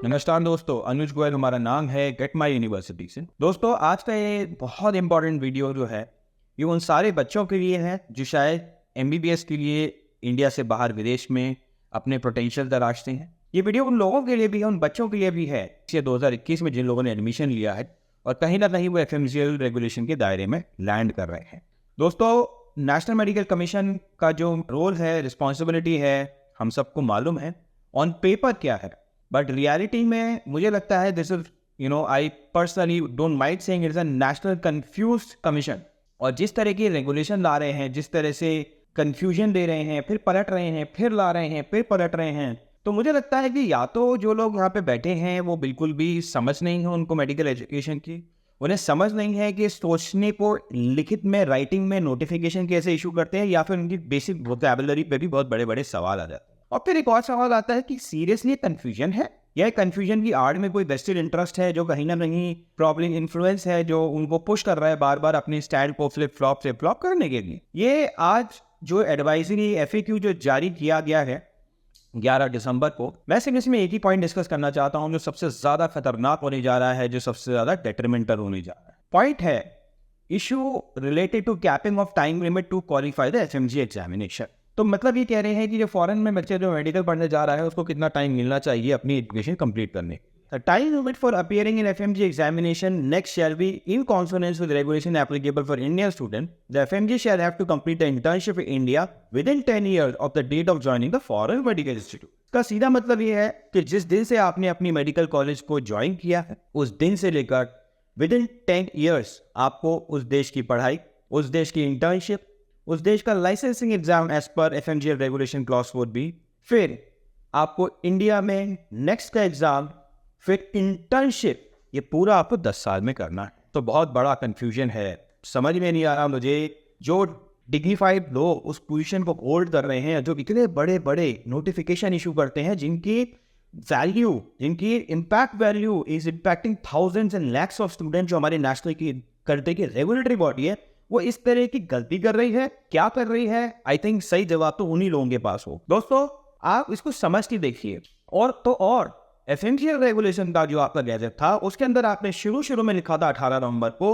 नमस्कार दोस्तों, अनुज गोयल हमारा नाम है गेट माई यूनिवर्सिटी से। दोस्तों, आज का ये बहुत इंपॉर्टेंट वीडियो जो है ये उन सारे बच्चों के लिए है जो शायद एमबीबीएस के लिए इंडिया से बाहर विदेश में अपने पोटेंशियल तलाशते हैं। ये वीडियो उन लोगों के लिए भी है, उन बच्चों के लिए भी है ये 2021 में जिन लोगों ने एडमिशन लिया है और कहीं ना कहीं वो एफएमजीएल रेगुलेशन के दायरे में लैंड कर रहे हैं। दोस्तों, नेशनल मेडिकल कमीशन का जो रोल है, रिस्पॉन्सिबिलिटी है, हम सबको मालूम है ऑन पेपर क्या है, बट रियलिटी में मुझे लगता है this is I personally don't mind saying it's a national confused commission. और जिस तरह की रेगुलेशन ला रहे हैं, जिस तरह से कंफ्यूजन दे रहे हैं, फिर पलट रहे हैं, फिर ला रहे हैं, फिर पलट रहे हैं, तो मुझे लगता है कि या तो जो लोग यहाँ पे बैठे हैं वो बिल्कुल भी समझ नहीं है उनको मेडिकल एजुकेशन की, उन्हें समझ नहीं है कि सोचने को लिखित में, राइटिंग में नोटिफिकेशन कैसे इशू करते हैं, या फिर उनकी बेसिक वोकैबुलरी पे भी बहुत बड़े बड़े सवाल आ जाते हैं। और फिर एक और सवाल आता है कि सीरियसली कंफ्यूजन है या कंफ्यूजन की आड़ में कोई वेस्टेड इंटरेस्ट है जो कहीं ना कहीं प्रॉब्लम इन्फ्लुएंस है जो उनको पुश कर रहा है बार बार अपने स्टैंड को फ्लिप फ्लॉप करने के लिए। ये आज जो एडवाइजरी एफएक्यू जो जारी किया गया है 11 दिसंबर को, वैसे मैं इसमें एक ही पॉइंट डिस्कस करना चाहता हूं जो सबसे ज्यादा खतरनाक होने जा रहा है, जो सबसे ज्यादा डेट्रीमेंटल होने जा रहा है। पॉइंट है issue related to capping of time limit to qualify the FMG examination. तो मतलब ये कह रहे हैं कि जो फॉरेन में बच्चे जो मेडिकल पढ़ने जा रहा है उसको कितना टाइम मिलना चाहिए अपनी एजुकेशन कंप्लीट करने। The time limit for appearing in FMG examination next shall be in consonance with regulation applicable for Indian student. The FMG shall have to complete the internship in India within 10 years of the date of joining the foreign medical institute. का सीधा मतलब ये है कि जिस दिन से आपने अपनी मेडिकल कॉलेज को ज्वाइन किया है उस दिन से लेकर विदिन 10 years आपको उस देश की पढ़ाई, उस देश की इंटर्नशिप, उस देश का licensing exam as per FMGL regulation clause 4B, फिर आपको इंडिया में नेक्स्ट का एग्जाम, फिर इंटर्नशिप, ये पूरा आपको 10 साल में करना है। तो बहुत बड़ा कंफ्यूजन है, समझ में नहीं आ रहा मुझे। जो डिग्निफाइड लोग उस पोजीशन को होल्ड कर रहे हैं, जो इतने बड़े बड़े नोटिफिकेशन इशू करते हैं, जिनकी वैल्यू, जिनकी impact value is impacting thousands and lakhs of student, जो हमारे नेशनल की करते की रेगुलेटरी बॉडी है, वो इस तरह की गलती कर रही है। क्या कर रही है? आई थिंक सही जवाब तो उन्हीं लोगों के पास हो। दोस्तों, आप इसको समझ के देखिए। और एफएमजीएल रेगुलेशन का जो आपका गैजेट था उसके अंदर आपने शुरू में लिखा था 18 नवंबर को,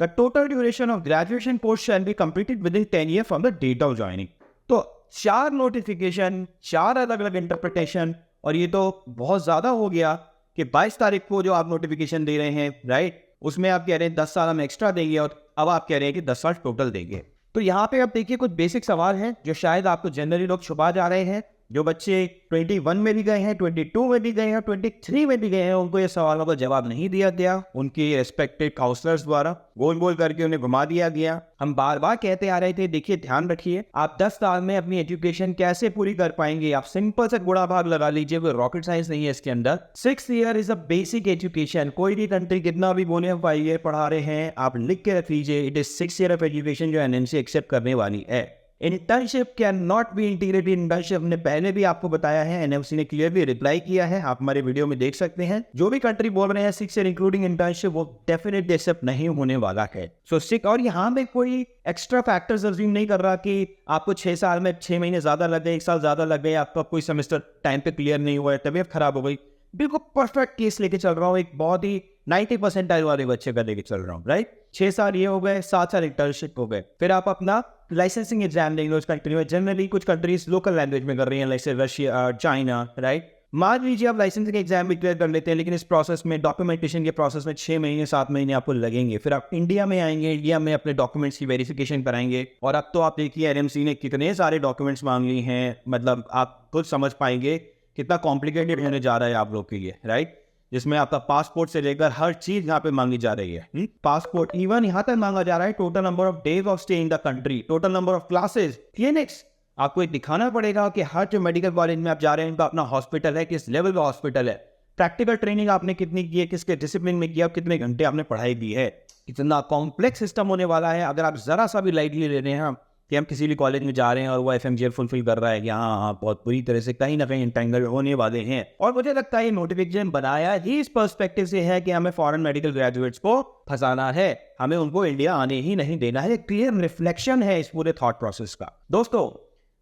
the total duration of graduation course shall be completed within 10 years from the date of joining. तो 4 नोटिफिकेशन, 4 अलग अलग इंटरप्रिटेशन, और ये तो बहुत ज्यादा हो गया कि 22 तारीख को जो आप नोटिफिकेशन दे रहे हैं, राइट, उसमें आप कह रहे हैं 10 साल हम एक्स्ट्रा देंगे, और अब आप कह रहे हैं कि 10 साल टोटल देंगे। तो यहाँ पे आप देखिए कुछ बेसिक सवाल हैं जो शायद आपको जनरली लोग छुपा जा रहे हैं। जो बच्चे 21 में भी गए हैं, 22 में भी गए हैं, 23 में भी गए हैं, उनको ये सवालों का जवाब नहीं दिया गया। उनके रेस्पेक्टेड काउंसलर्स द्वारा गोल करके उन्हें घुमा दिया गया। हम बार बार कहते आ रहे थे, देखिए ध्यान रखिए, आप 10 साल में अपनी एजुकेशन कैसे पूरी कर पाएंगे? आप सिंपल से गुणा भाग लगा लीजिए, कोई रॉकेट साइंस नहीं है इसके अंदर। 6 year is a basic education. कोई भी कंट्री कितना भी बोले 5 year पढ़ा रहे हैं, आप लिख के रख लीजिए, it is 6 year of education जो एनएमसी एक्सेप्ट करने वाली है। Internship can not be integrated. Internship हमने पहले भी आपको बताया है, एनएमसी ने क्लियरली रिप्लाई किया है, आप हमारे वीडियो में देख सकते हैं। जो भी कंट्री बोल रहे हैं 6 year इंक्लूडिंग इंटर्नशिप, वो डेफिनेटली एक्सेप्ट नहीं होने वाला है। सो 6, और यहाँ पे कोई एक्स्ट्रा फैक्टर्स अज्यूम नहीं कर रहा कि आपको 6 साल में 6 महीने ज्यादा लग गए, 1 साल ज्यादा लग गए, आपका कोई सेमेस्टर टाइम पे क्लियर नहीं हुआ है, तबीयत खराब हो गई। बिल्कुल परफेक्ट केस लेके चल रहा हूँ, एक बहुत ही 90% वाले बच्चे का लेके चल रहा हूँ, राइट। 6 साल ये हो गए, 7 साल इंटर्नशिप हो गए, फिर आप अपना लाइसेंसिंग एग्जाम देंगे उस कंट्री में। जनरली कुछ कंट्रीज लोकल लैंग्वेज में कर रही हैं, जैसे रशिया, चाइना, राइट। मान लीजिए आप लाइसेंसिंग एग्जाम भी क्लियर कर लेते हैं, लेकिन इस प्रोसेस में, डॉक्यूमेंटेशन के प्रोसेस में 6 महीने 7 महीने आपको लगेंगे। फिर आप इंडिया में आएंगे, इंडिया में अपने डॉक्यूमेंट्स की वेरिफिकेशन कराएंगे, और अब तो आप देखिए एनएमसी ने कितने सारे डॉक्यूमेंट्स मांग लिए हैं, मतलब आप खुद समझ पाएंगे कितना कॉम्प्लिकेटेड होने जा रहा है आप लोग के लिए, राइट। जिसमें आपका पासपोर्ट से लेकर हर चीज यहाँ पे मांगी जा रही है। पासपोर्ट इवन यहाँ तक मांगा जा रहा है, total number of days of stay in the country, total number of classes, clinics. आपको दिखाना पड़ेगा कि हर जो मेडिकल कॉलेज में आप जा रहे हैं उनका अपना हॉस्पिटल है, किस लेवल का हॉस्पिटल है, प्रैक्टिकल ट्रेनिंग आपने कितनी की है, किसके डिसिप्लिन में किया, कितने घंटे आपने पढ़ाई की है। इतना कॉम्प्लेक्स सिस्टम होने वाला है। अगर आप जरा सा भी लाइटली ले रहे हैं कि हम किसी भी कॉलेज में जा रहे हैं और वो एफएमजीएल फुलफिल कर रहा है कि हाँ बहुत बुरी तरह से कहीं ना कहीं इंटेंगल होने वाले हैं। और मुझे लगता है ये नोटिफिकेशन बनाया ही इस पर्सपेक्टिव से है कि हमें फॉरेन मेडिकल ग्रेजुएट्स को फंसाना है, हमें उनको इंडिया आने ही नहीं देना है। क्लियर रिफ्लेक्शन है इस पूरे थॉट प्रोसेस का। दोस्तों,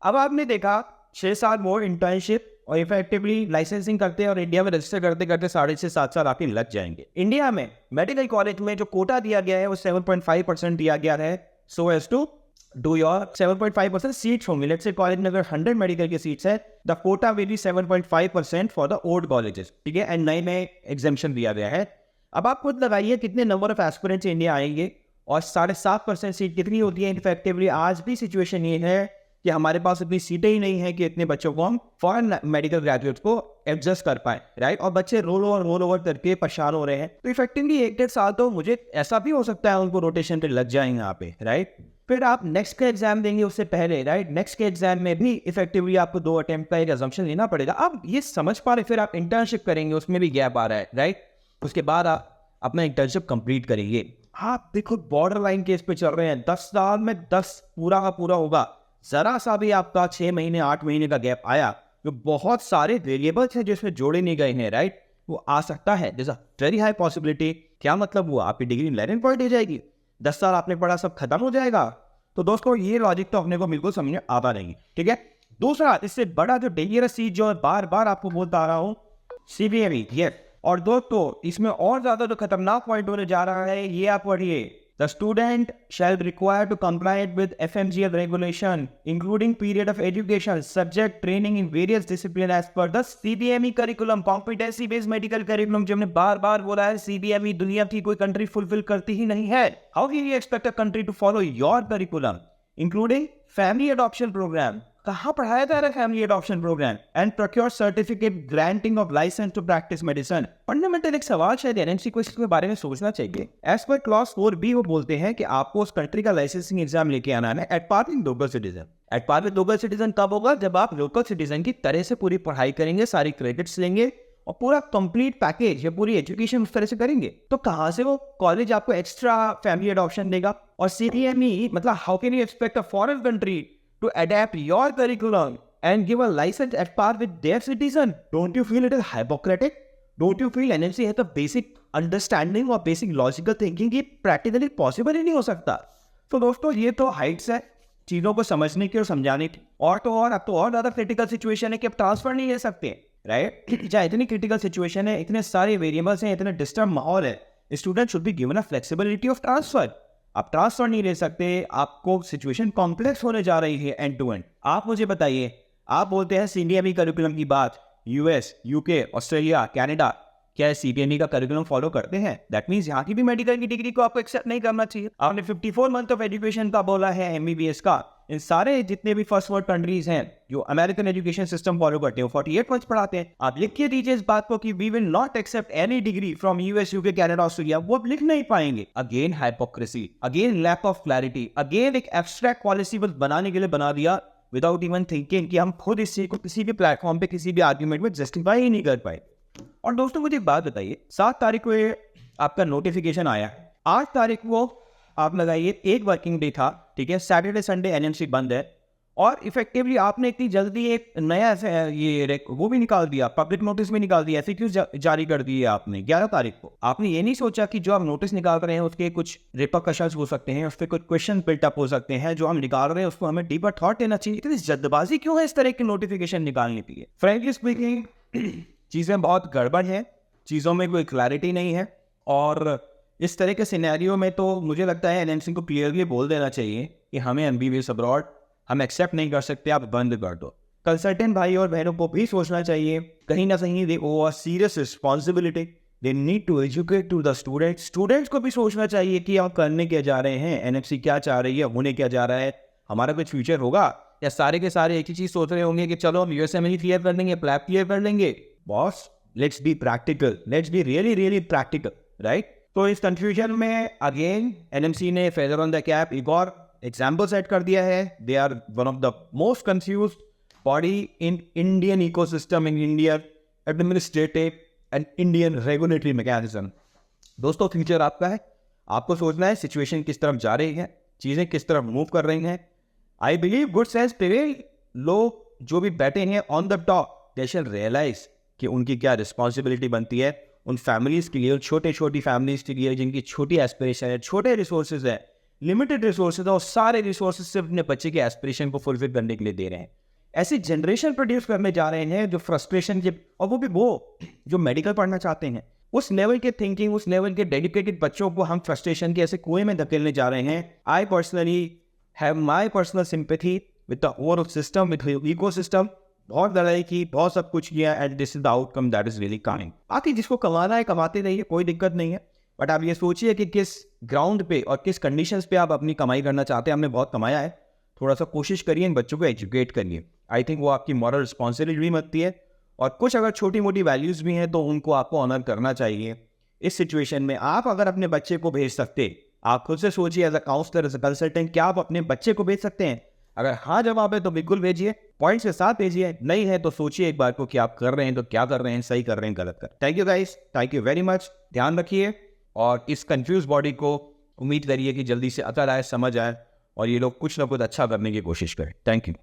अब आपने देखा 6 साल मोर इंटर्नशिप, और इफेक्टिवली लाइसेंसिंग करते हैं और इंडिया में रजिस्टर करते करते 6.5 से 7 साल आपके लग जाएंगे। इंडिया में मेडिकल कॉलेज में जो कोटा दिया गया है वो 7.5% दिया गया है, so as to do your 7.5% seats होंगे। लेट्स से कॉलेज में अगर 100 मेडिकल की सीट्स है, the quota will be 7.5% for the old colleges, ठीक है, एंड नए में एग्जाम्शन दिया गया है। अब आप खुद लगाइए कितने नंबर ऑफ एस्पिरेंट्स इंडिया आएंगे और 7.5% सीट कितनी होती है इफेक्टिवली। आज भी सिचुएशन ये है कि हमारे पास इतनी सीटें ही नहीं है कि इतने बच्चों को हम फॉरेन मेडिकल ग्रेजुएट्स को एडजस्ट कर पाए, राइट। और बच्चे रोल ओवर करके परेशान हो रहे हैं। तो इफेक्टिवली 1-1.5 साल तो मुझे ऐसा भी हो सकता है उनको रोटेशन पे लग जाएंगे यहाँ पे, राइट। फिर आप नेक्स्ट का एग्जाम देंगे उससे पहले, राइट। नेक्स्ट के एग्जाम में भी इफेक्टिवली आपको 2 अटेम्प्ट का एक अजम्पशन लेना पड़ेगा। आप ये समझ पा रहे, फिर आप इंटर्नशिप करेंगे, उसमें भी गैप आ रहा है, राइट। उसके बाद आप अपना इंटर्नशिप कंप्लीट करेंगे। आप देखो बॉर्डर लाइन केस पे चल रहे हैं, 10 साल में 10 पूरा का पूरा होगा। जरा सा भी आपका 6 महीने 8 महीने का गैप आया, जो बहुत सारे वेरिएबल्स हैं जिसमें जोड़े नहीं गए हैं, राइट, वो आ सकता है। जैसा वेरी हाई पॉसिबिलिटी। क्या मतलब हुआ, आपकी डिग्री लर्निंग पॉइंट हो जाएगी, 10 साल आपने पढ़ा सब खत्म हो जाएगा। तो दोस्तों ये लॉजिक तो अपने को बिल्कुल समझ में आता नहीं, ठीक है। दूसरा, इससे बड़ा जो डेंजरस चीज जो बार बार आपको बोलता आ रहा हूँ, CBME, ये। और दोस्तों इसमें और ज्यादा जो खतरनाक पॉइंट होने जा रहा है, ये आप पढ़िए। The student shall require to comply with FMGL regulation, including period of education, subject training in various disciplines as per the CBME curriculum, competency based medical curriculum। जो हमने बार बार बोला है, CBME दुनिया की कोई कंट्री फुलफिल करती ही नहीं है। How can you expect a country to follow your curriculum, including family adoption program? कहाँ पढ़ाया जा रहा है family adoption programme? And procure certificate granting of licence to practise medicine. फंडामेंटल एक सवाल शायद एनएमसी को इसके बारे में सोचना चाहिए। एज पर क्लॉज 4B वो बोलते हैं कि आपको उस कंट्री का लाइसेंसिंग एग्जाम लेके आना है at par with local citizen. At par with local citizen कब होगा? जब आप लोकल सिटीजन की तरह से पूरी पढ़ाई करेंगे, सारी क्रेडिट्स लेंगे और पूरा कंप्लीट पैकेज या पूरी एजुकेशन उस तरह से करेंगे। तो कहाँ से वो कॉलेज आपको एक्स्ट्रा फैमिली एडॉप्शन देगा? और CBME मतलब how can you expect a foreign country to adapt your curriculum and give a license at par with their citizen? Don't you feel it is hypocritic? Don't you feel NMC has a basic understanding और basic logical thinking कि practically possible ही नहीं हो सकता? तो दोस्तों ये तो Heights है चीज़ों को समझने की और समझाने की। और तो और अब तो और ज़्यादा क्रिटिकल सिचुएशन है कि अब ट्रांसफर नहीं ले सकते, राइट। चाहे इतनी क्रिटिकल सिचुएशन है, इतने सारे वेरिएबल्स हैं, इतना डिस्टर्ब माहौल है, student should be given a flexibility of transfer. आप ट्रांसफर नहीं ले सकते, आपको सिचुएशन कॉम्प्लेक्स होने जा रही है एंड टू एंड। आप मुझे बताइए, आप बोलते हैं CBME करिकुलम की बात, US, UK, ऑस्ट्रेलिया, कनाडा क्या CBME का करिकुलम फॉलो करते हैं? दैट मीन्स यहाँ की भी मेडिकल की डिग्री को आपको एक्सेप्ट नहीं करना चाहिए। आपने 54 मंथ ऑफ एजुकेशन का बोला है MBBS का। इन सारे जितने भी फर्स्ट वर्ल्ड कंट्रीज हैं जो अमेरिकन एजुकेशन सिस्टम फॉलो करते हैं, 48 मंथ पढ़ाते हैं। आप लिख के दीजिए इस बात को कि we will not accept any degree from US, UK, Canada, Australia. वो आप लिख नहीं पाएंगे। Again hypocrisy, again lack of clarity, again एक एब्स्ट्रैक्ट पॉलिसी बस बनाने के लिए बना दिया विदाउट इवन थिंकिंग कि हम खुद इस चीज को किसी भी प्लेटफॉर्म पे किसी भी आर्ग्यूमेंट में जस्टिफाई ही नहीं कर पाए। और दोस्तों मुझे एक बात बताइए, 7 तारीख को ये आपका नोटिफिकेशन आया, 8 तारीख को आप लगाइए एक वर्किंग डे था, ठीक है, सैटरडे संडे NMC बंद है। और इफेक्टिवली आपने इतनी जल्दी एक नया ये वो भी निकाल दिया, पब्लिक नोटिस भी निकाल दिया, FAQs जारी कर दिए आपने 11 तारीख को। आपने ये नहीं सोचा कि जो आप नोटिस निकाल रहे हैं उसके कुछ रिपरकशंस हो सकते हैं, उस पर कुछ क्वेश्चन बिल्टअप हो सकते हैं, जो हम निकाल रहे हैं उसको हमें डीपर थॉट देना चाहिए। इतनी जल्दबाजी क्यों है इस तरह की नोटिफिकेशन निकालने के लिए? फ्रेंकली स्पीकिंग चीज़ें बहुत गड़बड़ हैं, चीज़ों में कोई क्लैरिटी नहीं है। और इस तरह के सिनेरियो में तो मुझे लगता है NMC को क्लियरली बोल देना चाहिए कि हमें MBBS अब्रॉड हम एक्सेप्ट नहीं कर सकते, आप बंद कर दो। कंसल्टेंट भाई और बहनों को भी सोचना चाहिए, कहीं ना कहीं they over serious responsibility, they need to educate to the students. Students को भी सोचना चाहिए कि आप करने क्या जा रहे हैं, NMC क्या चाह रही है, होने क्या जा रहा है, हमारा कुछ फ्यूचर होगा, या सारे के सारे एक ही चीज़ सोच रहे होंगे कि चलो हम USMLE क्लियर कर लेंगे, प्लैप क्लियर कर लेंगे। Boss let's be practical, let's be really really practical, right. तो इस कंफ्यूजन में अगेन NMC ने फेदर ऑन द कैप एक और एग्जाम्पल सेट कर दिया है। They are one of the most confuse body in Indian ecosystem, in Indian administrative and Indian regulatory mechanism. दोस्तों फ्यूचर आपका है, आपको सोचना है सिचुएशन किस तरफ जा रही है, चीज़ें किस तरफ मूव कर रही हैं। I believe good sense prevail, लोग जो भी बैठे हैं on the top they shall realise कि उनकी क्या रिस्पॉन्सिबिलिटी बनती है उन फैमिलीज़ के लिए, छोटे छोटी फैमिलीज़ के लिए जिनकी छोटी एस्पिरेशन है, छोटे रिसोर्सेज है, लिमिटेड रिसोर्सेज है, और सारे रिसोर्सेज सिर्फ अपने बच्चे के एस्पिरेशन को फुलफिल करने के लिए दे रहे हैं। ऐसी जनरेशन प्रोड्यूस करने जा रहे हैं जो फ्रस्ट्रेशन के, और वो भी वो जो मेडिकल पढ़ना चाहते हैं, उस लेवल के थिंकिंग, उस लेवल के डेडिकेटेड बच्चों को हम फ्रस्ट्रेशन के ऐसे कुएं में धकेलने जा रहे हैं. I personally have my personal sympathy with the whole system, with ecosystem. बहुत लड़ाई की, बहुत सब कुछ किया, and this is the outcome that is really coming. बाकी जिसको कमाना है कमाते रहिए, कोई दिक्कत नहीं है. बट आप ये सोचिए कि किस ग्राउंड पे और किस कंडीशंस पे आप अपनी कमाई करना चाहते हैं. हमने बहुत कमाया है, थोड़ा सा कोशिश करिए इन बच्चों को एजुकेट करिए. आई थिंक वो आपकी मॉरल रिस्पॉन्सिबिलिटी भी बनती है. और कुछ अगर छोटी मोटी वैल्यूज़ भी हैं तो उनको आपको ऑनर करना चाहिए. इस सिचुएशन में आप अगर अपने बच्चे को भेज सकते, आप खुद से सोचिए as a counsellor, as a consultant, क्या आप अपने बच्चे को भेज सकते हैं? अगर हाँ जवाब है तो बिल्कुल भेजिए, पॉइंट्स के साथ भेजिए. नहीं है तो सोचिए एक बार को कि आप कर रहे हैं तो क्या कर रहे हैं, सही कर रहे हैं, गलत कर. Thank you guys, thank you very much. ध्यान रखिए और इस कंफ्यूज बॉडी को उम्मीद करिए कि जल्दी से अकल आए, समझ आए और ये लोग कुछ ना कुछ अच्छा करने की कोशिश करें. Thank you.